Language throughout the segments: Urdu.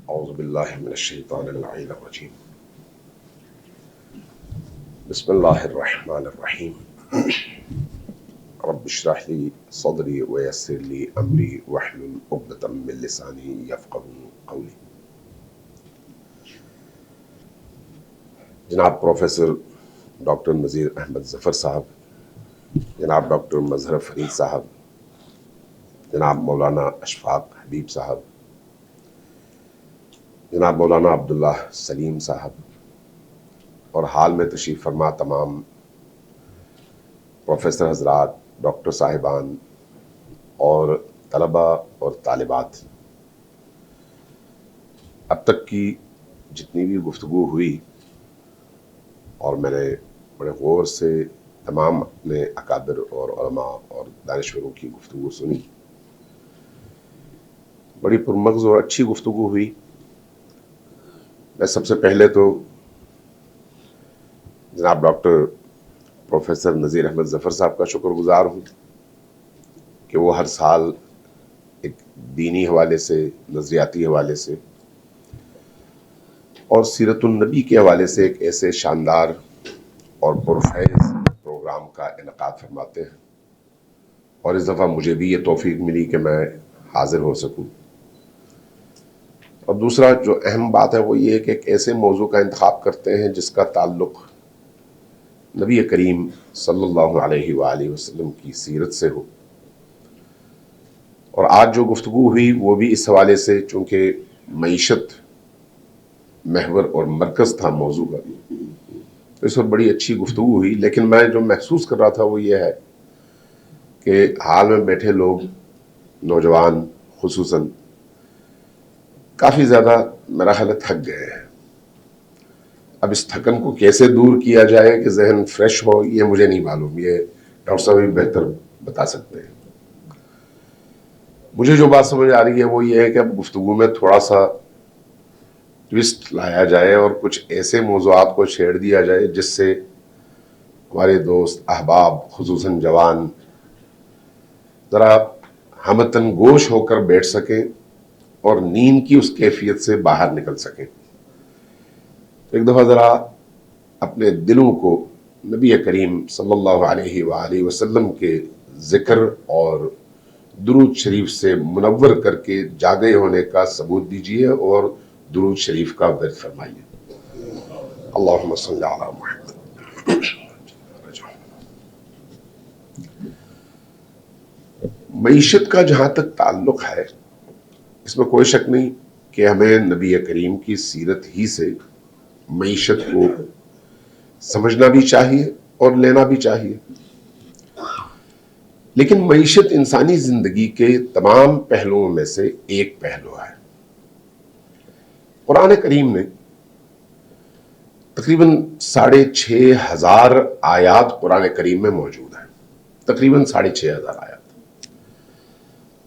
اعوذ باللہ من الشیطان اللعین الرجیم بسم اللہ الرحمن الرحیم رب اشرح لی صدری ویسر لی امری واحلل عقدۃ من لسانی یفقهوا قولی۔ جناب پروفیسر ڈاکٹر نذیر احمد ظفر صاحب، جناب ڈاکٹر مظہر فرید صاحب، جناب مولانا اشفاق حبیب صاحب، جناب مولانا عبداللہ سلیم صاحب، اور حال میں تشریف فرما تمام پروفیسر حضرات، ڈاکٹر صاحبان اور طلبہ اور طالبات، اب تک کی جتنی بھی گفتگو ہوئی اور میں نے بڑے غور سے تمام اپنے اکابر اور علماء اور دانشوروں کی گفتگو سنی، بڑی پرمغز اور اچھی گفتگو ہوئی۔ میں سب سے پہلے تو جناب ڈاکٹر پروفیسر نذیر احمد ظفر صاحب کا شکر گزار ہوں کہ وہ ہر سال ایک دینی حوالے سے، نظریاتی حوالے سے اور سیرت النبی کے حوالے سے ایک ایسے شاندار اور پرفیض پروگرام کا انعقاد فرماتے ہیں، اور اس دفعہ مجھے بھی یہ توفیق ملی کہ میں حاضر ہو سکوں۔ اور دوسرا جو اہم بات ہے وہ یہ ہے کہ ایک ایسے موضوع کا انتخاب کرتے ہیں جس کا تعلق نبی کریم صلی اللہ علیہ وآلہ وسلم کی سیرت سے ہو، اور آج جو گفتگو ہوئی وہ بھی اس حوالے سے، چونکہ معیشت محور اور مرکز تھا موضوع کا، تو اس وقت بڑی اچھی گفتگو ہوئی۔ لیکن میں جو محسوس کر رہا تھا وہ یہ ہے کہ حال میں بیٹھے لوگ، نوجوان خصوصاً، کافی زیادہ میرا خیال ہے تھک گئے ہیں۔ اب اس تھکن کو کیسے دور کیا جائے کہ ذہن فریش ہو، یہ مجھے نہیں معلوم، یہ ڈاکٹر صاحب بھی بہتر بتا سکتے ہیں۔ مجھے جو بات سمجھ آ رہی ہے وہ یہ ہے کہ اب گفتگو میں تھوڑا سا ٹویسٹ لایا جائے اور کچھ ایسے موضوعات کو چھیڑ دیا جائے جس سے ہمارے دوست احباب، خصوصاً جوان، ذرا ہمتن گوش ہو کر بیٹھ سکیں اور نیند کی اس کیفیت سے باہر نکل سکیں۔ ایک دفعہ ذرا اپنے دلوں کو نبی کریم صلی اللہ علیہ وآلہ وسلم کے ذکر اور درود شریف سے منور کر کے جاگے ہونے کا ثبوت دیجیے اور درود شریف کا ورد فرمائیے۔ اللہم صلی علی محمد۔ معیشت کا جہاں تک تعلق ہے، اس میں کوئی شک نہیں کہ ہمیں نبی کریم کی سیرت ہی سے معیشت کو سمجھنا بھی چاہیے اور لینا بھی چاہیے۔ لیکن معیشت انسانی زندگی کے تمام پہلوؤں میں سے ایک پہلو ہے۔ قرآن کریم نے تقریباً 6,500 آیات قرآن کریم میں موجود ہیں، تقریباً 6,500 آیات۔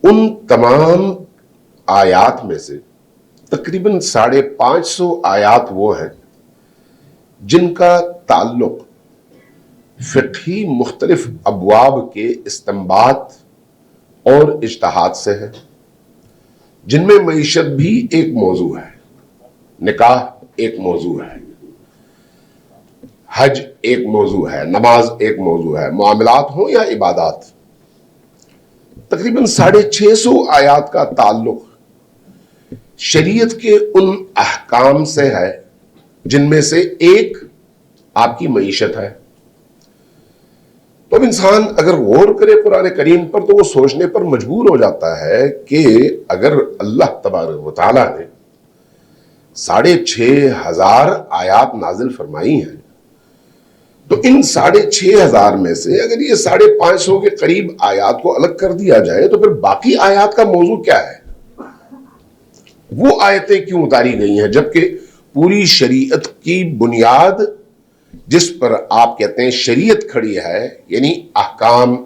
ان تمام آیات میں سے تقریباً 550 آیات وہ ہیں جن کا تعلق فقہی مختلف ابواب کے استنباط اور اجتہاد سے ہے، جن میں معیشت بھی ایک موضوع ہے، نکاح ایک موضوع ہے، حج ایک موضوع ہے، نماز ایک موضوع ہے، معاملات ہوں یا عبادات۔ تقریباً 650 آیات کا تعلق شریعت کے ان احکام سے ہے جن میں سے ایک آپ کی معیشت ہے۔ تو اب انسان اگر غور کرے قرآن کریم پر تو وہ سوچنے پر مجبور ہو جاتا ہے کہ اگر اللہ تبارک و تعالیٰ نے 6,500 آیات نازل فرمائی ہیں تو ان 6,500 میں سے اگر یہ 550 کے قریب آیات کو الگ کر دیا جائے تو پھر باقی آیات کا موضوع کیا ہے؟ وہ آیتیں کیوں اتاری گئی ہیں جبکہ پوری شریعت کی بنیاد جس پر آپ کہتے ہیں شریعت کھڑی ہے، یعنی احکام،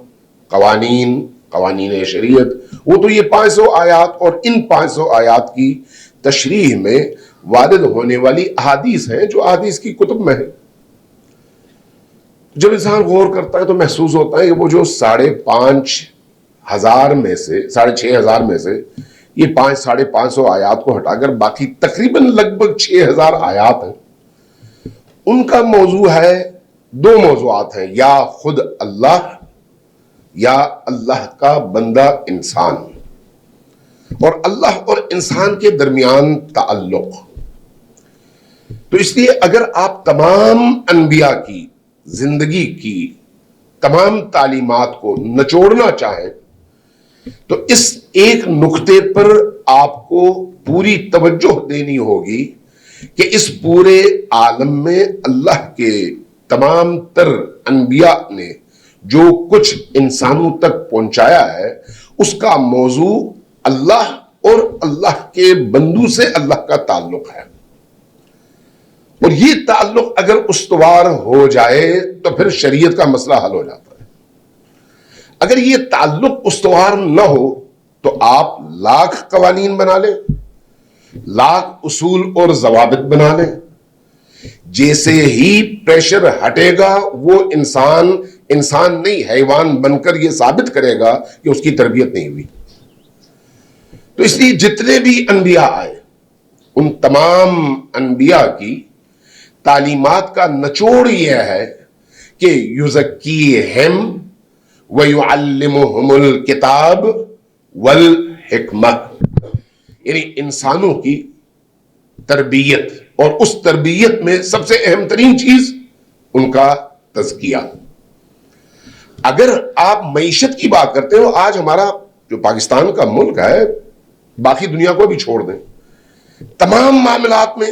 قوانین شریعت، وہ تو یہ 500 آیات اور ان 500 آیات کی تشریح میں وارد ہونے والی احادیث ہیں جو احادیث کی کتب میں ہیں۔ جب انسان غور کرتا ہے تو محسوس ہوتا ہے کہ وہ جو 5,500 میں سے 6,500 میں سے یہ 500-550 آیات کو ہٹا کر باقی تقریباً لگ بھگ 6000 آیات ہیں. ان کا موضوع ہے، دو موضوعات ہیں، یا خود اللہ یا اللہ کا بندہ انسان، اور اللہ اور انسان کے درمیان تعلق. تو اس لیے اگر آپ تمام انبیاء کی زندگی کی تمام تعلیمات کو نچوڑنا چاہیں تو اس ایک نقطے پر آپ کو پوری توجہ دینی ہوگی کہ اس پورے عالم میں اللہ کے تمام تر انبیاء نے جو کچھ انسانوں تک پہنچایا ہے اس کا موضوع اللہ اور اللہ کے بندوں سے اللہ کا تعلق ہے. اور یہ تعلق اگر استوار ہو جائے تو پھر شریعت کا مسئلہ حل ہو جاتا ہے. اگر یہ تعلق استوار نہ ہو تو آپ لاکھ قوانین بنا لیں، لاکھ اصول اور ضوابط بنا لیں، جیسے ہی پریشر ہٹے گا وہ انسان نہیں حیوان بن کر یہ ثابت کرے گا کہ اس کی تربیت نہیں ہوئی. تو اس لیے جتنے بھی انبیاء آئے ان تمام انبیاء کی تعلیمات کا نچوڑ یہ ہے کہ یزکیہم ویعلمہم الکتاب والحکمہ، یعنی انسانوں کی تربیت، اور اس تربیت میں سب سے اہم ترین چیز ان کا تزکیہ. اگر آپ معیشت کی بات کرتے ہو، آج ہمارا جو پاکستان کا ملک ہے، باقی دنیا کو بھی چھوڑ دیں، تمام معاملات میں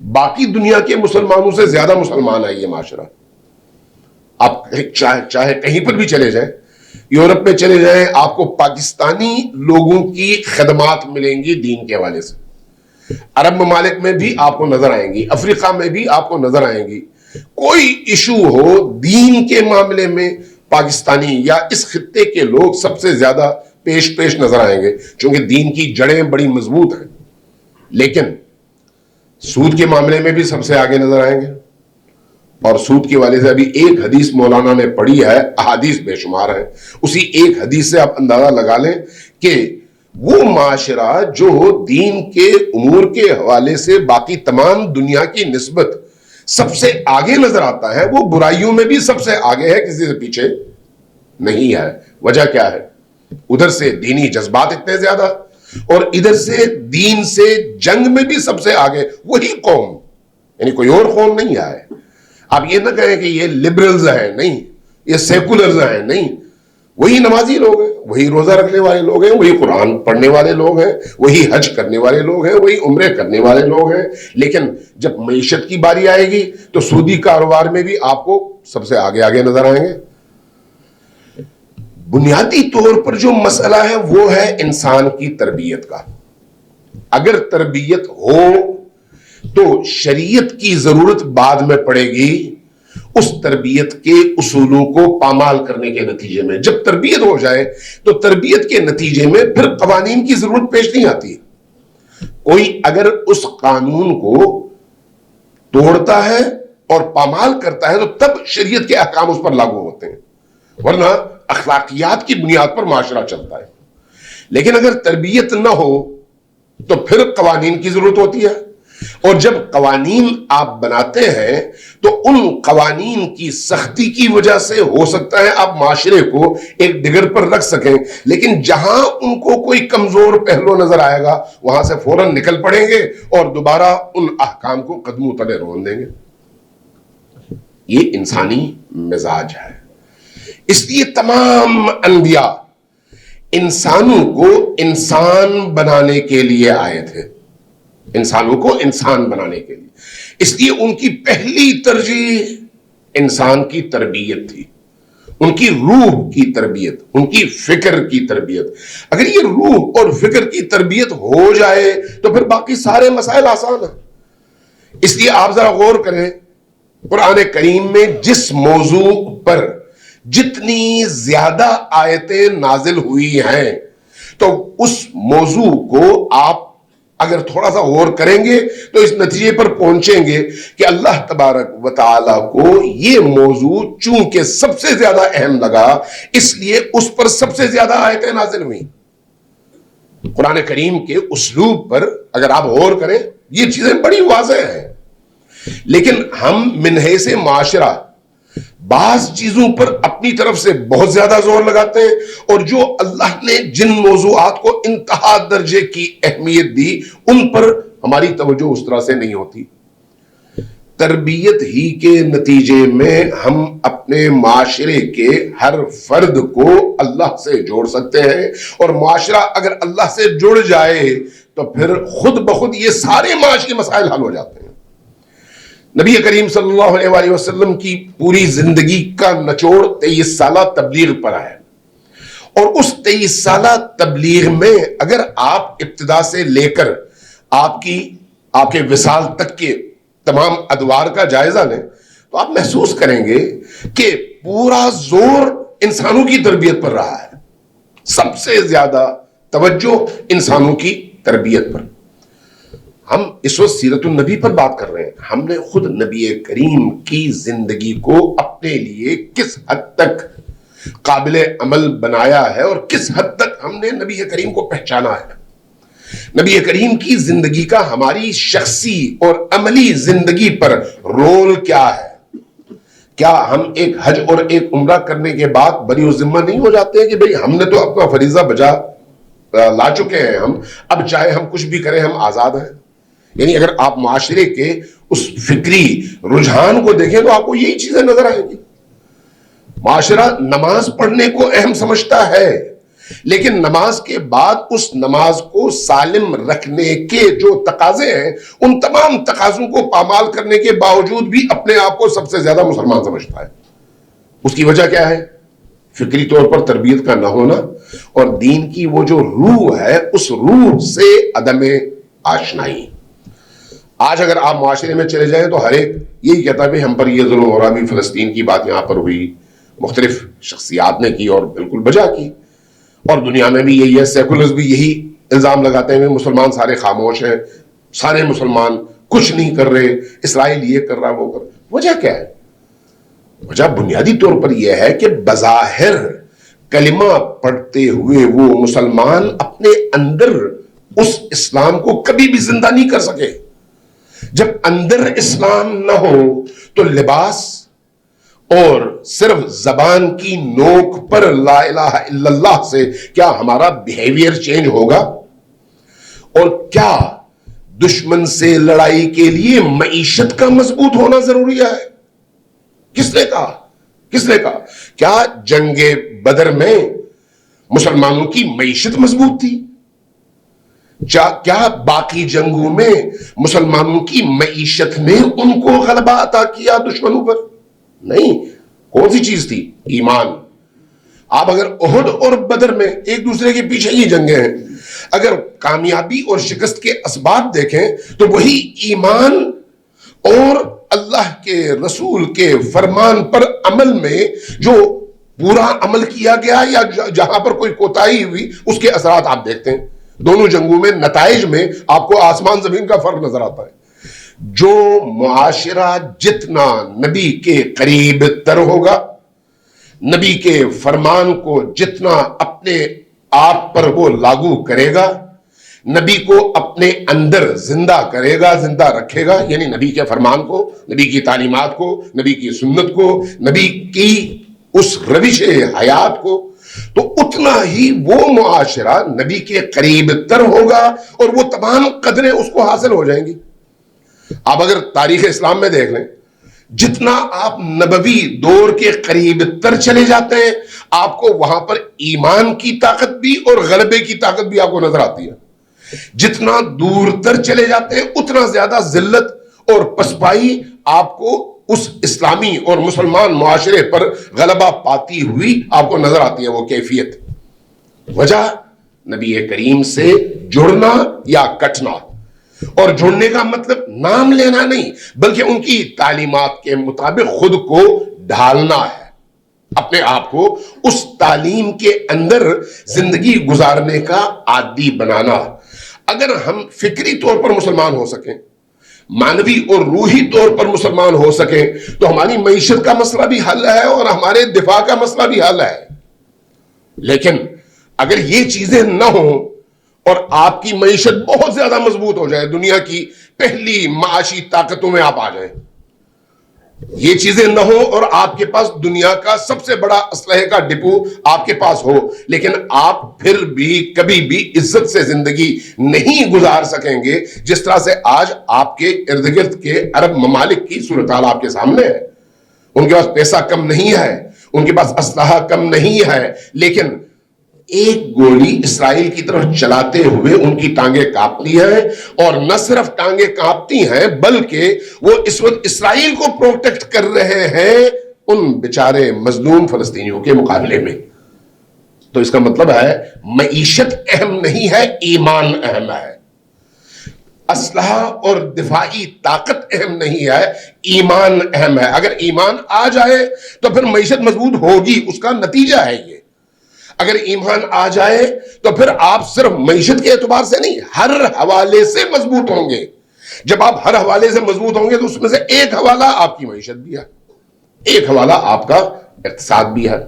باقی دنیا کے مسلمانوں سے زیادہ مسلمان ہے یہ معاشرہ. آپ چاہے کہیں پر بھی چلے جائیں، یورپ میں چلے جائیں، آپ کو پاکستانی لوگوں کی خدمات ملیں گی دین کے حوالے سے. عرب ممالک میں بھی آپ کو نظر آئیں گی، افریقہ میں بھی آپ کو نظر آئیں گی. کوئی ایشو ہو دین کے معاملے میں پاکستانی یا اس خطے کے لوگ سب سے زیادہ پیش نظر آئیں گے، چونکہ دین کی جڑیں بڑی مضبوط ہیں. لیکن سود کے معاملے میں بھی سب سے آگے نظر آئیں گے. اور سود کے والے سے ابھی ایک حدیث مولانا نے پڑھی ہے، احادیث بے شمار ہیں، اسی ایک حدیث سے آپ اندازہ لگا لیں کہ وہ معاشرہ جو دین کے امور کے حوالے سے باقی تمام دنیا کی نسبت سب سے آگے نظر آتا ہے، وہ برائیوں میں بھی سب سے آگے ہے، کسی سے پیچھے نہیں ہے. وجہ کیا ہے؟ ادھر سے دینی جذبات اتنے زیادہ اور ادھر سے دین سے جنگ میں بھی سب سے آگے وہی قوم، یعنی کوئی اور قوم نہیں آئے. آپ یہ نہ کہیں کہ یہ لبرلز ہیں، نہیں، یہ سیکولرز ہیں، نہیں، وہی نمازی لوگ ہیں، وہی روزہ رکھنے والے لوگ ہیں، وہی قرآن پڑھنے والے لوگ ہیں، وہی حج کرنے والے لوگ ہیں، وہی عمرے کرنے والے لوگ ہیں. لیکن جب معیشت کی باری آئے گی تو سودی کاروبار میں بھی آپ کو سب سے آگے نظر آئیں گے. بنیادی طور پر جو مسئلہ ہے وہ ہے انسان کی تربیت کا. اگر تربیت ہو تو شریعت کی ضرورت بعد میں پڑے گی اس تربیت کے اصولوں کو پامال کرنے کے نتیجے میں. جب تربیت ہو جائے تو تربیت کے نتیجے میں پھر قوانین کی ضرورت پیش نہیں آتی. کوئی اگر اس قانون کو توڑتا ہے اور پامال کرتا ہے تو تب شریعت کے احکام اس پر لاگو ہوتے ہیں، ورنہ اخلاقیات کی بنیاد پر معاشرہ چلتا ہے. لیکن اگر تربیت نہ ہو تو پھر قوانین کی ضرورت ہوتی ہے، اور جب قوانین آپ بناتے ہیں تو ان قوانین کی سختی کی وجہ سے ہو سکتا ہے آپ معاشرے کو ایک ڈگر پر رکھ سکیں، لیکن جہاں ان کو کوئی کمزور پہلو نظر آئے گا وہاں سے فوراً نکل پڑیں گے اور دوبارہ ان احکام کو قدموں تلے رون دیں گے. یہ انسانی مزاج ہے. اس لیے تمام انبیاء انسانوں کو انسان بنانے کے لیے آئے تھے، انسانوں کو انسان بنانے کے لیے. اس لیے ان کی پہلی ترجیح انسان کی تربیت تھی، ان کی روح کی تربیت، ان کی فکر کی تربیت. اگر یہ روح اور فکر کی تربیت ہو جائے تو پھر باقی سارے مسائل آسان ہیں. اس لیے آپ ذرا غور کریں، قرآن کریم میں جس موضوع پر جتنی زیادہ آیتیں نازل ہوئی ہیں تو اس موضوع کو آپ اگر تھوڑا سا غور کریں گے تو اس نتیجے پر پہنچیں گے کہ اللہ تبارک و تعالیٰ کو یہ موضوع چونکہ سب سے زیادہ اہم لگا اس لیے اس پر سب سے زیادہ آیتیں نازل ہوئیں. قرآن کریم کے اسلوب پر اگر آپ غور کریں یہ چیزیں بڑی واضح ہیں، لیکن ہم من حیث معاشرہ بعض چیزوں پر اپنی طرف سے بہت زیادہ زور لگاتے ہیں، اور جو اللہ نے جن موضوعات کو انتہا درجے کی اہمیت دی ان پر ہماری توجہ اس طرح سے نہیں ہوتی۔ تربیت ہی کے نتیجے میں ہم اپنے معاشرے کے ہر فرد کو اللہ سے جوڑ سکتے ہیں، اور معاشرہ اگر اللہ سے جڑ جائے تو پھر خود بخود یہ سارے معاشی مسائل حل ہو جاتے ہیں۔ نبی کریم صلی اللہ علیہ وآلہ وسلم کی پوری زندگی کا نچوڑ 23 سالہ تبلیغ پر ہے، اور اس 23 سالہ تبلیغ میں اگر آپ ابتدا سے لے کر آپ کے وصال تک کے تمام ادوار کا جائزہ لیں تو آپ محسوس کریں گے کہ پورا زور انسانوں کی تربیت پر رہا ہے، سب سے زیادہ توجہ انسانوں کی تربیت پر۔ ہم اس وقت سیرت النبی پر بات کر رہے ہیں، ہم نے خود نبی کریم کی زندگی کو اپنے لیے کس حد تک قابل عمل بنایا ہے اور کس حد تک ہم نے نبی کریم کو پہچانا ہے۔ نبی کریم کی زندگی کا ہماری شخصی اور عملی زندگی پر رول کیا ہے؟ کیا ہم ایک حج اور ایک عمرہ کرنے کے بعد بری الذمہ نہیں ہو جاتے ہیں کہ بھئی ہم نے تو اپنا فریضہ بجا لا چکے ہیں، ہم اب چاہے ہم کچھ بھی کریں ہم آزاد ہیں؟ یعنی اگر آپ معاشرے کے اس فکری رجحان کو دیکھیں تو آپ کو یہی چیزیں نظر آئیں گی۔ معاشرہ نماز پڑھنے کو اہم سمجھتا ہے، لیکن نماز کے بعد اس نماز کو سالم رکھنے کے جو تقاضے ہیں ان تمام تقاضوں کو پامال کرنے کے باوجود بھی اپنے آپ کو سب سے زیادہ مسلمان سمجھتا ہے۔ اس کی وجہ کیا ہے؟ فکری طور پر تربیت کا نہ ہونا، اور دین کی وہ جو روح ہے اس روح سے عدم آشنائی۔ آج اگر آپ معاشرے میں چلے جائیں تو ہر ایک یہی کہتا ہے کہ ہم پر یہ ظلم ہو رہا، بھی فلسطین کی بات یہاں پر ہوئی، مختلف شخصیات نے کی اور بالکل بجا کی، اور دنیا میں بھی یہی ہے، سیکولرز بھی یہی الزام لگاتے ہیں مسلمان سارے خاموش ہیں، سارے مسلمان کچھ نہیں کر رہے، اسرائیل یہ کر رہا وہ کر رہا۔ وجہ کیا ہے؟ وجہ بنیادی طور پر یہ ہے کہ بظاہر کلمہ پڑھتے ہوئے وہ مسلمان اپنے اندر اس اسلام کو کبھی بھی زندہ نہیں کر سکے۔ جب اندر اسلام نہ ہو تو لباس اور صرف زبان کی نوک پر لا الہ الا اللہ سے کیا ہمارا بیہیویئر چینج ہوگا؟ اور کیا دشمن سے لڑائی کے لیے معیشت کا مضبوط ہونا ضروری ہے؟ کس نے کہا؟ کس نے کہا؟ کیا جنگ بدر میں مسلمانوں کی معیشت مضبوط تھی؟ کیا باقی جنگوں میں مسلمانوں کی معیشت نے ان کو غلبہ عطا کیا دشمنوں پر؟ نہیں۔ کون سی چیز تھی؟ ایمان۔ آپ اگر احد اور بدر میں ایک دوسرے کے پیچھے ہی جنگیں ہیں، اگر کامیابی اور شکست کے اسباب دیکھیں تو وہی ایمان اور اللہ کے رسول کے فرمان پر عمل میں جو پورا عمل کیا گیا یا جہاں پر کوئی کوتاہی ہوئی اس کے اثرات آپ دیکھتے ہیں۔ دونوں جنگوں میں نتائج میں آپ کو آسمان زمین کا فرق نظر آتا ہے۔ جو معاشرہ جتنا نبی کے قریب تر ہوگا، نبی کے فرمان کو جتنا اپنے آپ پر وہ لاگو کرے گا، نبی کو اپنے اندر زندہ کرے گا، زندہ رکھے گا، یعنی نبی کے فرمان کو، نبی کی تعلیمات کو، نبی کی سنت کو، نبی کی اس روش حیات کو، تو اتنا ہی وہ معاشرہ نبی کے قریب تر ہوگا اور وہ تمام قدریں اس کو حاصل ہو جائیں گی۔ آپ اگر تاریخ اسلام میں دیکھ لیں، جتنا آپ نبوی دور کے قریب تر چلے جاتے ہیں آپ کو وہاں پر ایمان کی طاقت بھی اور غلبے کی طاقت بھی آپ کو نظر آتی ہے۔ جتنا دور تر چلے جاتے ہیں اتنا زیادہ ذلت اور پسپائی آپ کو اس اسلامی اور مسلمان معاشرے پر غلبہ پاتی ہوئی آپ کو نظر آتی ہے وہ کیفیت۔ وجہ نبی کریم سے جڑنا یا کٹنا، اور جڑنے کا مطلب نام لینا نہیں بلکہ ان کی تعلیمات کے مطابق خود کو ڈھالنا ہے، اپنے آپ کو اس تعلیم کے اندر زندگی گزارنے کا عادی بنانا۔ اگر ہم فکری طور پر مسلمان ہو سکیں، معنوی اور روحی طور پر مسلمان ہو سکیں تو ہماری معیشت کا مسئلہ بھی حل ہے اور ہمارے دفاع کا مسئلہ بھی حل ہے۔ لیکن اگر یہ چیزیں نہ ہوں اور آپ کی معیشت بہت زیادہ مضبوط ہو جائے, دنیا کی پہلی معاشی طاقتوں میں آپ آ جائیں, یہ چیزیں نہ ہو اور آپ کے پاس دنیا کا سب سے بڑا اسلحے کا ڈپو آپ کے پاس ہو, لیکن آپ پھر بھی کبھی بھی عزت سے زندگی نہیں گزار سکیں گے جس طرح سے آج آپ کے ارد گرد کے عرب ممالک کی صورتحال آپ کے سامنے ہے. ان کے پاس پیسہ کم نہیں ہے, ان کے پاس اسلحہ کم نہیں ہے, لیکن ایک گولی اسرائیل کی طرف چلاتے ہوئے ان کی ٹانگیں کانپتی ہیں, اور نہ صرف ٹانگیں کانپتی ہیں بلکہ وہ اس وقت اسرائیل کو پروٹیکٹ کر رہے ہیں ان بیچارے مظلوم فلسطینیوں کے مقابلے میں. تو اس کا مطلب ہے معیشت اہم نہیں ہے, ایمان اہم ہے. اسلحہ اور دفاعی طاقت اہم نہیں ہے, ایمان اہم ہے. اگر ایمان آ جائے تو پھر معیشت مضبوط ہوگی, اس کا نتیجہ ہے یہ. اگر ایمان آ جائے تو پھر آپ صرف معیشت کے اعتبار سے نہیں, ہر حوالے سے مضبوط ہوں گے. جب آپ ہر حوالے سے مضبوط ہوں گے تو اس میں سے ایک حوالہ آپ کی معیشت بھی ہے, ایک حوالہ آپ کا اقتصاد بھی ہے.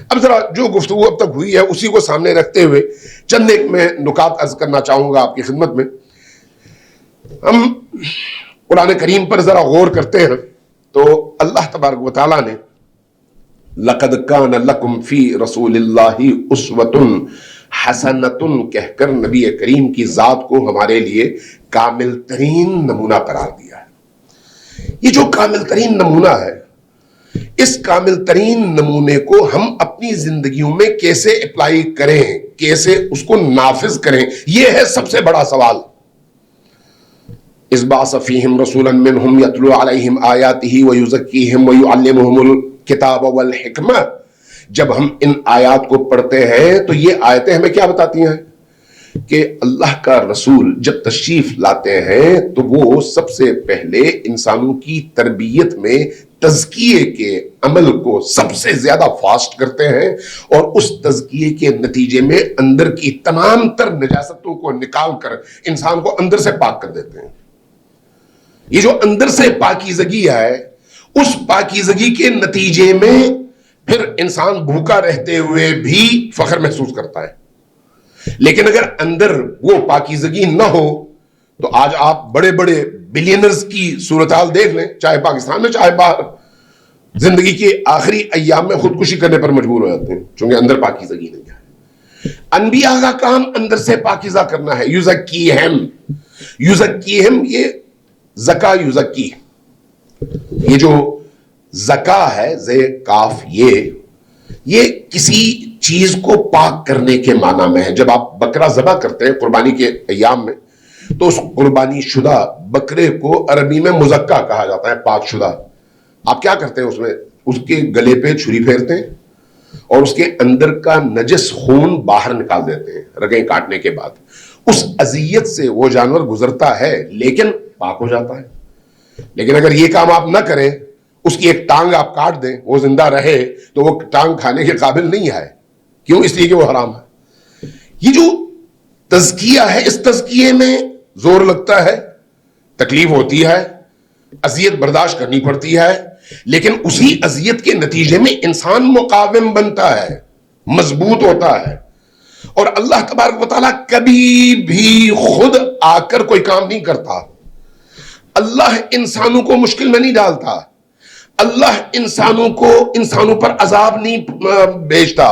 اب ذرا جو گفتگو اب تک ہوئی ہے اسی کو سامنے رکھتے ہوئے چند ایک میں نکات عرض کرنا چاہوں گا آپ کی خدمت میں. ہم قرآن کریم پر ذرا غور کرتے ہیں تو اللہ تبارک و تعالیٰ نے لَقَدْ كَانَ لَكُمْ فِي رَسُولِ اللَّهِ أُسْوَةٌ حَسَنَةٌ کہہ کر نبی کریم کی ذات کو ہمارے لیے کامل ترین نمونہ قرار دیا ہے. یہ جو کامل ترین نمونہ ہے, اس کامل ترین نمونے کو ہم اپنی زندگیوں میں کیسے اپلائی کریں, کیسے اس کو نافذ کریں, یہ ہے سب سے بڑا سوال. اذ بعث فیہم رسولا منہم یتلو علیہم آیاتہ ویزکیہم ویعلمہم الکتاب والحکمہ. جب ہم ان آیات کو پڑھتے ہیں تو یہ آیتیں ہمیں کیا بتاتی ہیں کہ اللہ کا رسول جب تشریف لاتے ہیں تو وہ سب سے پہلے انسانوں کی تربیت میں تزکیے کے عمل کو سب سے زیادہ فاسٹ کرتے ہیں, اور اس تزکیے کے نتیجے میں اندر کی تمام تر نجاستوں کو نکال کر انسان کو اندر سے پاک کر دیتے ہیں. یہ جو اندر سے پاکیزگی ہے, اس پاکیزگی کے نتیجے میں پھر انسان بھوکا رہتے ہوئے بھی فخر محسوس کرتا ہے. لیکن اگر اندر وہ پاکیزگی نہ ہو تو آج آپ بڑے بڑے بلینرز کی صورتحال دیکھ لیں, چاہے پاکستان میں چاہے باہر, زندگی کے آخری ایام میں خودکشی کرنے پر مجبور ہو جاتے ہیں چونکہ اندر پاکیزگی نہیں ہے. انبیاء کا کام اندر سے پاکیزہ کرنا ہے. یزکیہم, یزکیہم یہ زکا یزکی, یہ جو زکا ہے زے کاف یہ کسی چیز کو پاک کرنے کے معنی میں ہے. جب آپ بکرا ذبح کرتے ہیں قربانی کے ایام میں تو اس قربانی شدہ بکرے کو عربی میں مزکا کہا جاتا ہے, پاک شدہ. آپ کیا کرتے ہیں, اس میں اس کے گلے پہ چھری پھیرتے ہیں اور اس کے اندر کا نجس خون باہر نکال دیتے ہیں رگیں کاٹنے کے بعد. اس اذیت سے وہ جانور گزرتا ہے لیکن پاک ہو جاتا ہے. لیکن اگر یہ کام آپ نہ کریں, اس کی ایک ٹانگ آپ کاٹ دیں, وہ زندہ رہے تو وہ ٹانگ کھانے کے قابل نہیں ہے. کیوں؟ اس لیے کہ وہ حرام ہے. یہ جو تزکیہ ہے, اس تزکیے میں زور لگتا ہے, تکلیف ہوتی ہے, اذیت برداشت کرنی پڑتی ہے, لیکن اسی اذیت کے نتیجے میں انسان مقاوم بنتا ہے, مضبوط ہوتا ہے. اور اللہ تبارک و تعالیٰ کبھی بھی خود آ کر کوئی کام نہیں کرتا. اللہ انسانوں کو مشکل میں نہیں ڈالتا, اللہ انسانوں پر عذاب نہیں بھیجتا,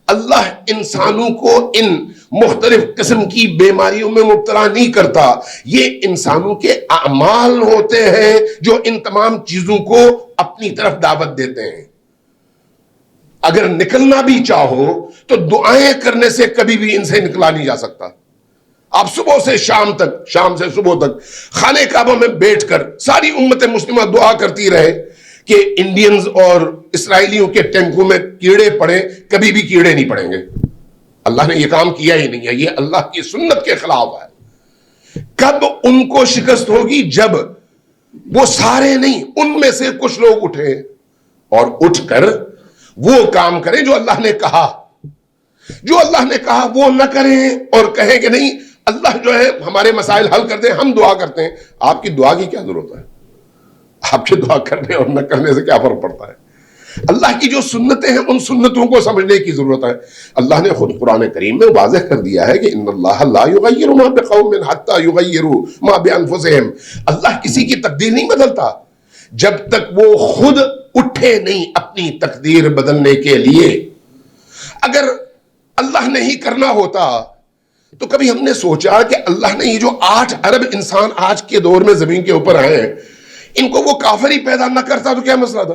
اللہ انسانوں کو ان مختلف قسم کی بیماریوں میں مبتلا نہیں کرتا. یہ انسانوں کے اعمال ہوتے ہیں جو ان تمام چیزوں کو اپنی طرف دعوت دیتے ہیں. اگر نکلنا بھی چاہو تو دعائیں کرنے سے کبھی بھی ان سے نکلا نہیں جا سکتا. آپ صبح سے شام تک, شام سے صبح تک خانہ کعبہ میں بیٹھ کر ساری امت مسلمہ دعا کرتی رہے کہ انڈینز اور اسرائیلیوں کے ٹینکوں میں کیڑے پڑے, کبھی بھی کیڑے نہیں پڑیں گے. اللہ نے یہ کام کیا ہی نہیں ہے, یہ اللہ کی سنت کے خلاف ہے. کب ان کو شکست ہوگی؟ جب وہ سارے نہیں, ان میں سے کچھ لوگ اٹھے اور اٹھ کر وہ کام کریں جو اللہ نے کہا. جو اللہ نے کہا وہ نہ کریں اور کہیں کہ نہیں اللہ جو ہے ہمارے مسائل حل کر دیں, ہم دعا کرتے ہیں. آپ کی دعا کی کیا ضرورت ہے؟ آپ کے دعا کرنے اور نہ کرنے سے کیا فرق پڑتا ہے؟ اللہ کی جو سنتیں ہیں ان سنتوں کو سمجھنے کی ضرورت ہے. اللہ نے خود قرآن کریم میں واضح کر دیا ہے کہ ان اللہ لا یغیر ما بقوم حتی یغیروا ما بانفسہم. اللہ کسی کی تقدیر نہیں بدلتا جب تک وہ خود اٹھے نہیں اپنی تقدیر بدلنے کے لیے. اگر اللہ نے ہی کرنا ہوتا تو کبھی ہم نے سوچا کہ اللہ نے یہ جو 8 ارب انسان آج کے دور میں زمین کے اوپر ہیں ان کو وہ کافر ہی پیدا نہ کرتا تو کیا مسئلہ تھا؟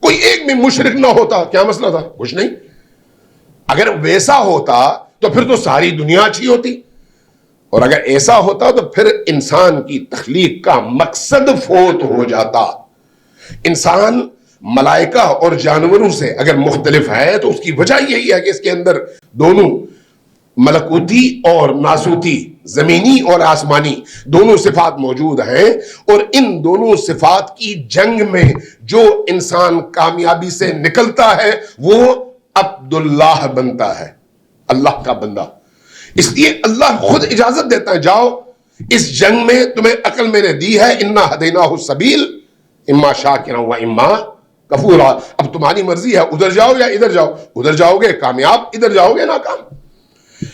کوئی ایک بھی مشرک نہ ہوتا کیا مسئلہ تھا؟ کچھ نہیں. اگر ویسا ہوتا تو پھر تو ساری دنیا اچھی ہوتی, اور اگر ایسا ہوتا تو پھر انسان کی تخلیق کا مقصد فوت ہو جاتا. انسان ملائکہ اور جانوروں سے اگر مختلف ہے تو اس کی وجہ یہی ہے کہ اس کے اندر دونوں ملکوتی اور ناسوتی, زمینی اور آسمانی دونوں صفات موجود ہیں, اور ان دونوں صفات کی جنگ میں جو انسان کامیابی سے نکلتا ہے وہ عبداللہ بنتا ہے, اللہ کا بندہ. اس لیے اللہ خود اجازت دیتا ہے جاؤ اس جنگ میں تمہیں عقل میں نے دی ہے, انا ہدیناہ السبیل اما شاکرا و اما کفورا. اب تمہاری مرضی ہے ادھر جاؤ یا ادھر جاؤ, ادھر جاؤ گے کامیاب, ادھر جاؤ گے ناکام.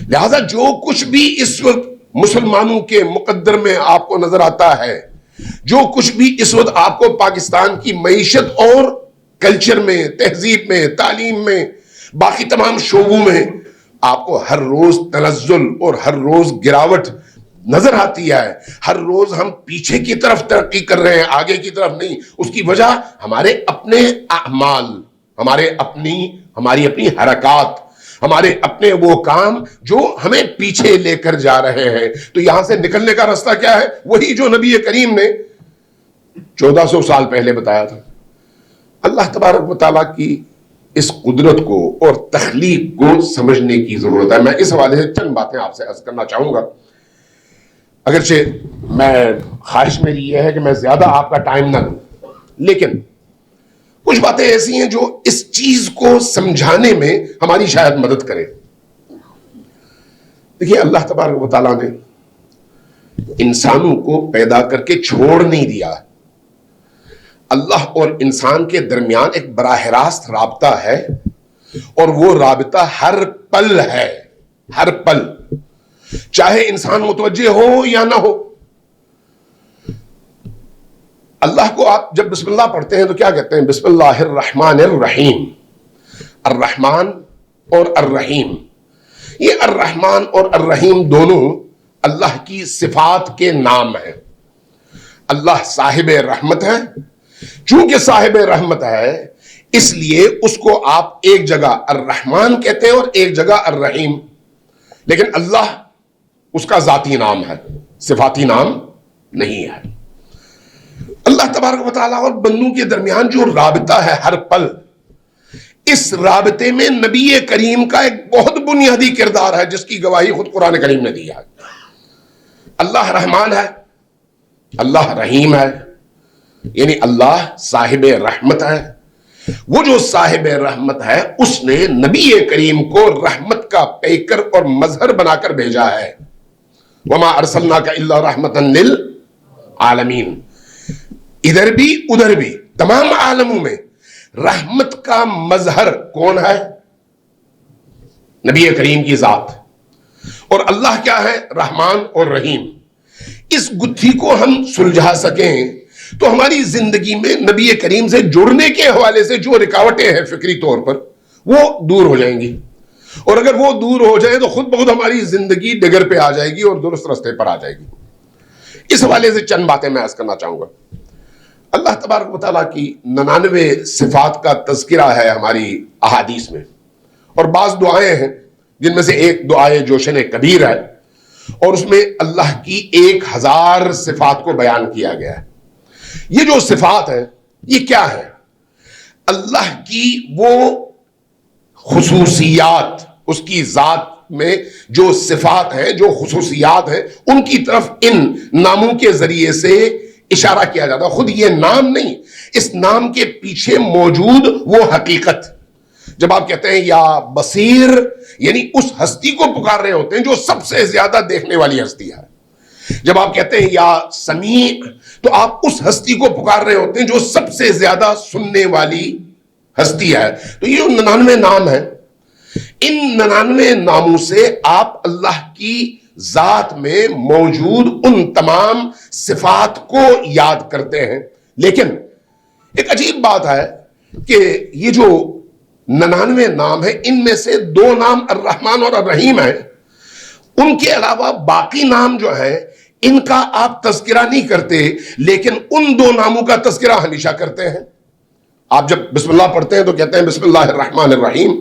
لہذا جو کچھ بھی اس وقت مسلمانوں کے مقدر میں آپ کو نظر آتا ہے, جو کچھ بھی اس وقت آپ کو پاکستان کی معیشت اور کلچر میں, تہذیب میں, تعلیم میں, باقی تمام شعبوں میں آپ کو ہر روز تنزل اور ہر روز گراوٹ نظر آتی ہے. ہر روز ہم پیچھے کی طرف ترقی کر رہے ہیں, آگے کی طرف نہیں. اس کی وجہ ہمارے اپنے اعمال, ہماری اپنی حرکات, ہمارے اپنے وہ کام جو ہمیں پیچھے لے کر جا رہے ہیں. تو یہاں سے نکلنے کا راستہ کیا ہے؟ وہی جو نبی کریم نے 1400 سال پہلے بتایا تھا. اللہ تبارک و تعالیٰ کی اس قدرت کو اور تخلیق کو سمجھنے کی ضرورت ہے. میں اس حوالے سے چند باتیں آپ سے عرض کرنا چاہوں گا, اگرچہ میں خواہش میری یہ ہے کہ میں زیادہ آپ کا ٹائم نہ دوں, لیکن کچھ باتیں ایسی ہیں جو اس چیز کو سمجھانے میں ہماری شاید مدد کرے. دیکھیے اللہ تبارک و تعالیٰ نے انسانوں کو پیدا کر کے چھوڑ نہیں دیا. اللہ اور انسان کے درمیان ایک براہ راست رابطہ ہے, اور وہ رابطہ ہر پل ہے, ہر پل, چاہے انسان متوجہ ہو یا نہ ہو. اللہ کو آپ جب بسم اللہ پڑھتے ہیں تو کیا کہتے ہیں؟ بسم اللہ الرحمن الرحیم. الرحمن اور الرحیم, یہ الرحمن اور الرحیم دونوں اللہ کی صفات کے نام ہیں. اللہ صاحب رحمت ہے, چونکہ صاحب رحمت ہے اس لیے اس کو آپ ایک جگہ الرحمن کہتے ہیں اور ایک جگہ الرحیم, لیکن اللہ اس کا ذاتی نام ہے, صفاتی نام نہیں ہے. اللہ تبارک و تعالیٰ اور بندوں کے درمیان جو رابطہ ہے ہر پل, اس رابطے میں نبی کریم کا ایک بہت بنیادی کردار ہے جس کی گواہی خود قرآن کریم نے دی ہے. اللہ رحمان ہے, اللہ رحیم ہے, یعنی اللہ صاحب رحمت ہے. وہ جو صاحب رحمت ہے اس نے نبی کریم کو رحمت کا پیکر اور مظہر بنا کر بھیجا ہے. وما ارسلناک الا رحمتا للعالمین. ادھر بھی ادھر بھی تمام عالموں میں رحمت کا مظہر کون ہے؟ نبی کریم کی ذات. اور اللہ کیا ہے؟ رحمان اور رحیم. اس گتھی کو ہم سلجھا سکیں تو ہماری زندگی میں نبی کریم سے جڑنے کے حوالے سے جو رکاوٹیں ہیں فکری طور پر وہ دور ہو جائیں گی, اور اگر وہ دور ہو جائیں تو خود بخود ہماری زندگی ڈگر پہ آ جائے گی اور درست راستے پر آ جائے گی. اس حوالے سے چند باتیں میں عرض کرنا چاہوں گا. اللہ تبارک و تعالیٰ کی 99 صفات کا تذکرہ ہے ہماری احادیث میں, اور بعض دعائیں ہیں جن میں سے ایک دعائے جوشن کبیر ہے, اور اس میں اللہ کی 1000 صفات کو بیان کیا گیا ہے. یہ جو صفات ہیں یہ کیا ہے؟ اللہ کی وہ خصوصیات, اس کی ذات میں جو صفات ہیں, جو خصوصیات ہیں, ان کی طرف ان ناموں کے ذریعے سے اشارہ کیا جاتا ہے. خود یہ نام نہیں, اس نام کے پیچھے موجود وہ حقیقت. جب آپ کہتے ہیں یا بصیر, یعنی اس ہستی کو پکار رہے ہوتے ہیں جو سب سے زیادہ دیکھنے والی ہستی ہے. جب آپ کہتے ہیں یا سمیع, تو آپ اس ہستی کو پکار رہے ہوتے ہیں جو سب سے زیادہ سننے والی ہستی ہے. تو یہ 99 نام ہیں. ان 99 ناموں سے آپ اللہ کی ذات میں موجود ان تمام صفات کو یاد کرتے ہیں. لیکن ایک عجیب بات ہے کہ یہ جو 99 نام ہیں ان میں سے 2 نام الرحمن اور الرحیم ہیں. ان کے علاوہ باقی نام جو ہیں ان کا آپ تذکرہ نہیں کرتے، لیکن ان 2 ناموں کا تذکرہ ہمیشہ کرتے ہیں. آپ جب بسم اللہ پڑھتے ہیں تو کہتے ہیں بسم اللہ الرحمن الرحیم.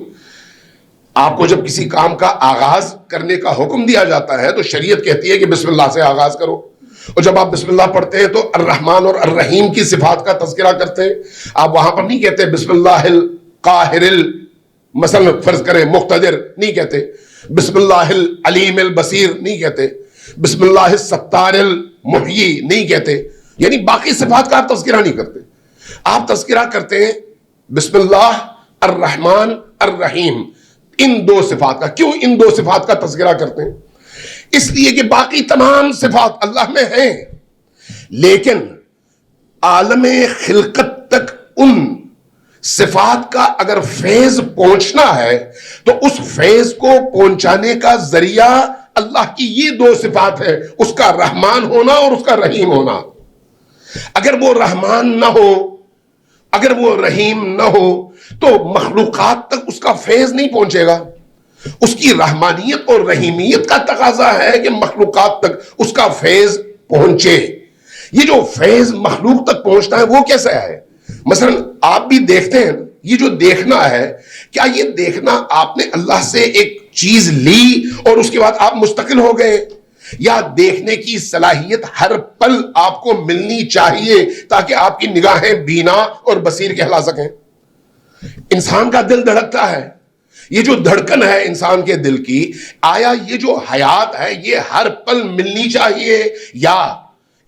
آپ کو جب کسی کام کا آغاز کرنے کا حکم دیا جاتا ہے تو شریعت کہتی ہے کہ بسم اللہ سے آغاز کرو. اور جب آپ بسم اللہ پڑھتے ہیں تو الرحمن اور الرحیم کی صفات کا تذکرہ کرتے ہیں. آپ وہاں پر نہیں کہتے بسم اللہ القاہر مثلا فرض کریں مقتدر، نہیں کہتے. بسم اللہ العلیم البصیر نہیں کہتے. بسم اللہ الستار المحیی نہیں کہتے. یعنی باقی صفات کا آپ تذکرہ نہیں کرتے. آپ تذکرہ کرتے ہیں بسم اللہ الرحمن الرحیم، ان 2 صفات کا. کیوں ان 2 صفات کا تذکرہ کرتے ہیں؟ اس لیے کہ باقی تمام صفات اللہ میں ہیں، لیکن عالم خلقت تک ان صفات کا اگر فیض پہنچنا ہے تو اس فیض کو پہنچانے کا ذریعہ اللہ کی یہ 2 صفات ہے، اس کا رحمان ہونا اور اس کا رحیم ہونا. اگر وہ رحمان نہ ہو، اگر وہ رحیم نہ ہو تو مخلوقات تک اس کا فیض نہیں پہنچے گا. اس کی رحمانیت اور رحیمیت کا تقاضا ہے کہ مخلوقات تک اس کا فیض پہنچے. یہ جو فیض مخلوق تک پہنچتا ہے وہ کیسا ہے؟ مثلا آپ بھی دیکھتے ہیں، یہ جو دیکھنا ہے، کیا یہ دیکھنا آپ نے اللہ سے ایک چیز لی اور اس کے بعد آپ مستقل ہو گئے، یا دیکھنے کی صلاحیت ہر پل آپ کو ملنی چاہیے تاکہ آپ کی نگاہیں بینا اور بصیر کہلا سکیں؟ انسان کا دل دھڑکتا ہے. یہ جو دھڑکن ہے انسان کے دل کی، آیا یہ جو حیات ہے یہ ہر پل ملنی چاہیے، یا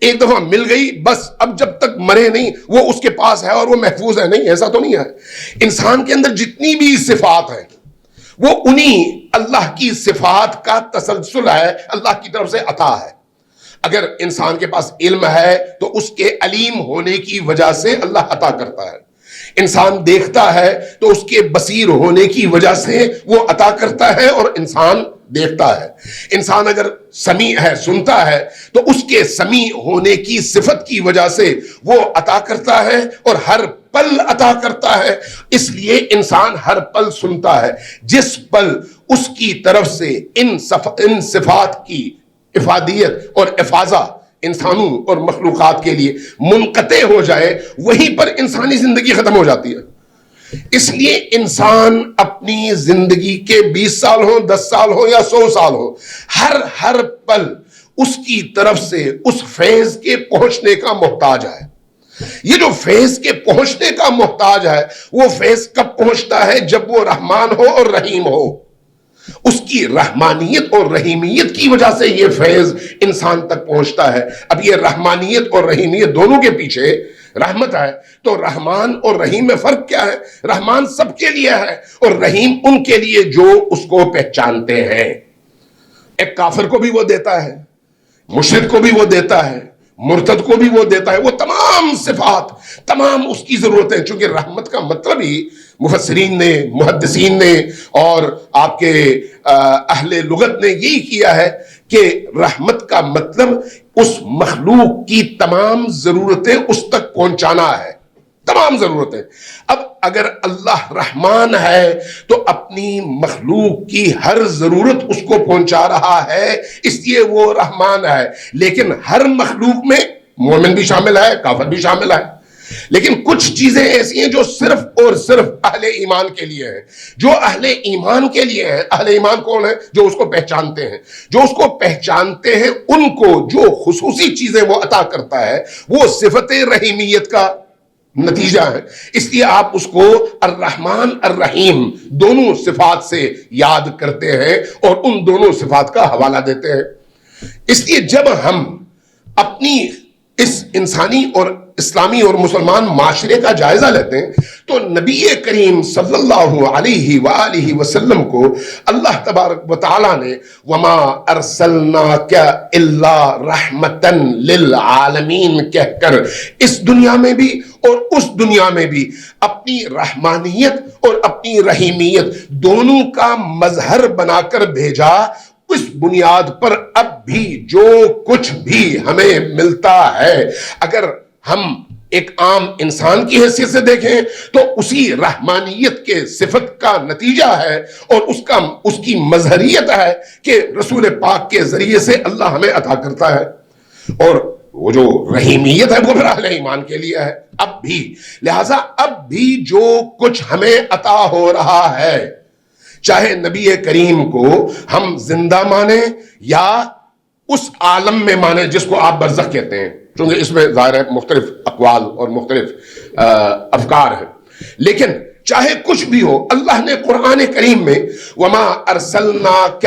ایک دفعہ مل گئی بس اب جب تک مرے نہیں وہ اس کے پاس ہے اور وہ محفوظ ہے؟ نہیں، ایسا تو نہیں ہے. انسان کے اندر جتنی بھی صفات ہیں وہ انہی اللہ کی صفات کا تسلسل ہے، اللہ کی طرف سے عطا ہے. اگر انسان کے پاس علم ہے تو اس کے علیم ہونے کی وجہ سے اللہ عطا کرتا ہے. انسان دیکھتا ہے تو اس کے بصیر ہونے کی وجہ سے وہ عطا کرتا ہے اور انسان دیکھتا ہے. انسان اگر سمیع ہے، سنتا ہے، تو اس کے سمیع ہونے کی صفت کی وجہ سے وہ عطا کرتا ہے اور ہر پل عطا کرتا ہے. اس لیے انسان ہر پل سنتا ہے. جس پل اس کی طرف سے ان صفات کی افادیت اور افاضہ انسانوں اور مخلوقات کے لیے منقطع ہو جائے، وہیں پر انسانی زندگی ختم ہو جاتی ہے. اس لیے انسان اپنی زندگی کے 20 سال ہو، 10 سال ہو یا 100 سال ہو، ہر پل اس کی طرف سے اس فیض کے پہنچنے کا محتاج ہے. یہ جو فیض کے پہنچنے کا محتاج ہے وہ فیض کب پہنچتا ہے؟ جب وہ رحمان ہو اور رحیم ہو. اس کی رحمانیت اور رحیمیت کی وجہ سے یہ فیض انسان تک پہنچتا ہے. اب یہ رحمانیت اور رحیمیت دونوں کے پیچھے رحمت ہے. تو رحمان اور رحیم میں فرق کیا ہے؟ رحمان سب کے لیے ہے اور رحیم ان کے لیے جو اس کو پہچانتے ہیں. ایک کافر کو بھی وہ دیتا ہے، مشرک کو بھی وہ دیتا ہے، مرتد کو بھی وہ دیتا ہے. وہ تمام صفات، تمام اس کی ضرورتیں. چونکہ رحمت کا مطلب ہی مفسرین نے، محدثین نے اور آپ کے اہل لغت نے یہی کیا ہے کہ رحمت کا مطلب اس مخلوق کی تمام ضرورتیں اس تک پہنچانا ہے، تمام ضرورتیں. اب اگر اللہ رحمان ہے تو اپنی مخلوق کی ہر ضرورت اس کو پہنچا رہا ہے، اس لیے وہ رحمان ہے. لیکن ہر مخلوق میں مومن بھی شامل ہے، کافر بھی شامل ہے. لیکن کچھ چیزیں ایسی ہیں جو صرف اور صرف اہل ایمان کے لیے ہیں. جو اہل ایمان کے لیے ہیں، اہل ایمان کون ہے؟ جو اس کو پہچانتے ہیں. جو اس کو پہچانتے ہیں ان کو جو خصوصی چیزیں وہ عطا کرتا ہے وہ صفت رحیمیت کا نتیجہ ہے. اس لیے آپ اس کو الرحمن الرحیم دونوں صفات سے یاد کرتے ہیں اور ان دونوں صفات کا حوالہ دیتے ہیں. اس لیے جب ہم اپنی اس انسانی اور اسلامی اور مسلمان معاشرے کا جائزہ لیتے ہیں تو نبی کریم صلی اللہ علیہ وآلہ وسلم کو اللہ تبارک و تعالیٰ نے وما ارسلناک الا رحمتا للعالمین کہہ کر اس دنیا میں بھی اور اس دنیا میں بھی اپنی رحمانیت اور اپنی رحیمیت دونوں کا مظہر بنا کر بھیجا۔ اس بنیاد پر اب بھی جو کچھ بھی ہمیں ملتا ہے اگر ہم ایک عام انسان کی حیثیت سے دیکھیں تو اسی رحمانیت کے صفت کا نتیجہ ہے اور اس کی مظہریت ہے کہ رسول پاک کے ذریعے سے اللہ ہمیں عطا کرتا ہے، اور وہ جو رحیمیت ہے وہ پھر اہل ایمان کے لیے ہے اب بھی۔ لہذا اب بھی جو کچھ ہمیں عطا ہو رہا ہے، چاہے نبی کریم کو ہم زندہ مانیں یا اس عالم میں مانیں جس کو آپ برزخ کہتے ہیں، چونکہ اس میں ظاہر ہے مختلف اقوال اور مختلف افکار ہیں، لیکن چاہے کچھ بھی ہو، اللہ نے قرآن کریم میں وما ارسلناک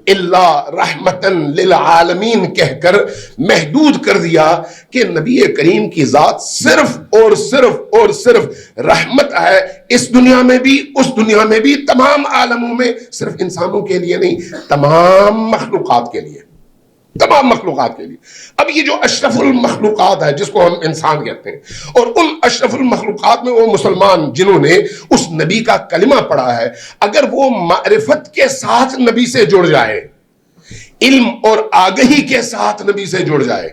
الا رحمتا للعالمین کہہ کر محدود کر دیا کہ نبی کریم کی ذات صرف اور صرف اور صرف رحمت ہے، اس دنیا میں بھی اس دنیا میں بھی، تمام عالموں میں، صرف انسانوں کے لیے نہیں، تمام مخلوقات کے لیے، تمام مخلوقات کے لیے۔ اب یہ جو اشرف المخلوقات ہے جس کو ہم انسان کہتے ہیں، اور ان اشرف المخلوقات میں وہ مسلمان جنہوں نے اس نبی کا کلمہ پڑھا ہے، اگر وہ معرفت کے ساتھ نبی سے جڑ جائے، علم اور آگہی کے ساتھ نبی سے جڑ جائے،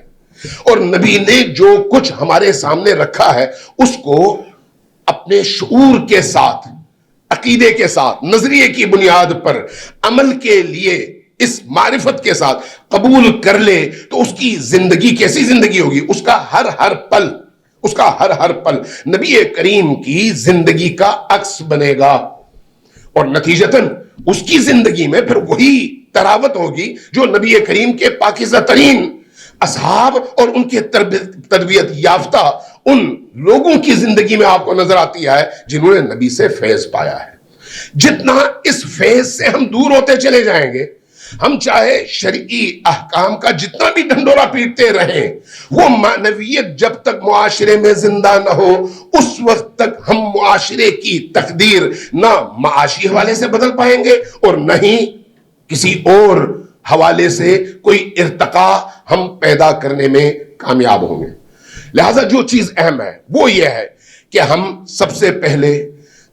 اور نبی نے جو کچھ ہمارے سامنے رکھا ہے اس کو اپنے شعور کے ساتھ، عقیدے کے ساتھ، نظریے کی بنیاد پر عمل کے لیے اس معرفت کے ساتھ قبول کر لے تو اس کی زندگی کیسی زندگی ہوگی؟ اس کا ہر پل نبی کریم کی زندگی کا عکس بنے گا، اور نتیجتاً اس کی زندگی میں پھر وہی تراوت ہوگی جو نبی کریم کے پاکیزہ ترین اصحاب اور ان کے تربیت یافتہ ان لوگوں کی زندگی میں آپ کو نظر آتی ہے جنہوں نے نبی سے فیض پایا ہے۔ جتنا اس فیض سے ہم دور ہوتے چلے جائیں گے، ہم چاہے شرعی احکام کا جتنا بھی ڈنڈورا پیٹتے رہیں، وہ معنویت جب تک معاشرے میں زندہ نہ ہو اس وقت تک ہم معاشرے کی تقدیر نہ معاشی حوالے سے بدل پائیں گے اور نہ ہی کسی اور حوالے سے کوئی ارتقا ہم پیدا کرنے میں کامیاب ہوں گے۔ لہذا جو چیز اہم ہے وہ یہ ہے کہ ہم سب سے پہلے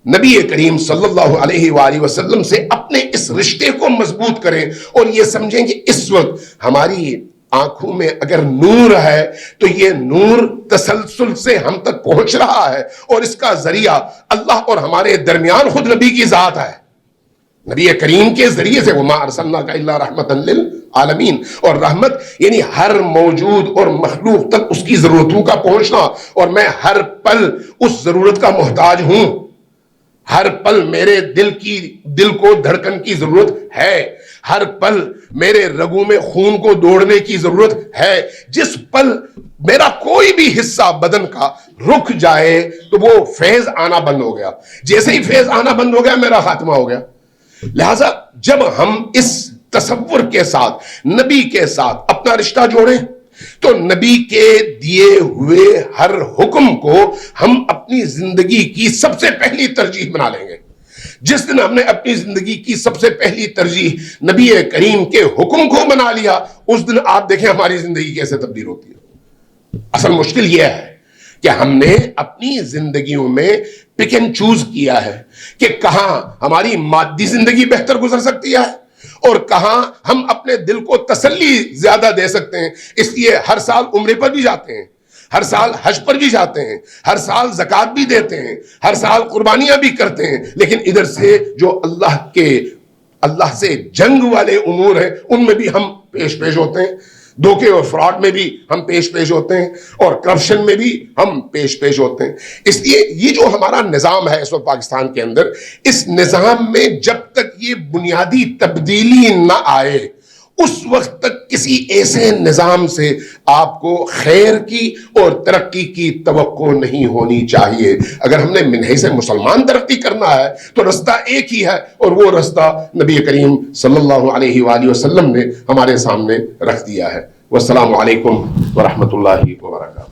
نبی کریم صلی اللہ علیہ وآلہ وسلم سے اپنے اس رشتے کو مضبوط کریں اور یہ سمجھیں کہ اس وقت ہماری آنکھوں میں اگر نور ہے تو یہ نور تسلسل سے ہم تک پہنچ رہا ہے، اور اس کا ذریعہ اللہ اور ہمارے درمیان خود نبی کی ذات ہے، نبی کریم کے ذریعے سے وما ارسلناک الا رحمتا للعالمین، اور رحمت یعنی ہر موجود اور مخلوق تک اس کی ضرورتوں کا پہنچنا، اور میں ہر پل اس ضرورت کا محتاج ہوں، ہر پل میرے دل کو دھڑکن کی ضرورت ہے، ہر پل میرے رگوں میں خون کو دوڑنے کی ضرورت ہے۔ جس پل میرا کوئی بھی حصہ بدن کا رک جائے تو وہ فیض آنا بند ہو گیا، جیسے ہی فیض آنا بند ہو گیا میرا خاتمہ ہو گیا۔ لہذا جب ہم اس تصور کے ساتھ نبی کے ساتھ اپنا رشتہ جوڑیں تو نبی کے دیے ہوئے ہر حکم کو ہم اپنی زندگی کی سب سے پہلی ترجیح بنا لیں گے۔ جس دن ہم نے اپنی زندگی کی سب سے پہلی ترجیح نبی کریم کے حکم کو بنا لیا، اس دن آپ دیکھیں ہماری زندگی کیسے تبدیل ہوتی ہے۔ اصل مشکل یہ ہے کہ ہم نے اپنی زندگیوں میں پک اینڈ چوز کیا ہے کہ کہاں ہماری مادی زندگی بہتر گزر سکتی ہے اور کہاں ہم اپنے دل کو تسلی زیادہ دے سکتے ہیں۔ اس لیے ہر سال عمرے پر بھی جاتے ہیں، ہر سال حج پر بھی جاتے ہیں، ہر سال زکوٰۃ بھی دیتے ہیں، ہر سال قربانیاں بھی کرتے ہیں، لیکن ادھر سے جو اللہ سے جنگ والے امور ہیں ان میں بھی ہم پیش ہوتے ہیں، دھوکے اور فراڈ میں بھی ہم پیش ہوتے ہیں، اور کرپشن میں بھی ہم پیش ہوتے ہیں۔ اس لیے یہ جو ہمارا نظام ہے اس وقت پاکستان کے اندر، اس نظام میں جب تک یہ بنیادی تبدیلی نہ آئے اس وقت تک کسی ایسے نظام سے آپ کو خیر کی اور ترقی کی توقع نہیں ہونی چاہیے۔ اگر ہم نے منہج سے مسلمان ترقی کرنا ہے تو رستہ ایک ہی ہے، اور وہ رستہ نبی کریم صلی اللہ علیہ وآلہ وسلم نے ہمارے سامنے رکھ دیا ہے۔ والسلام علیکم ورحمۃ اللہ وبرکاتہ.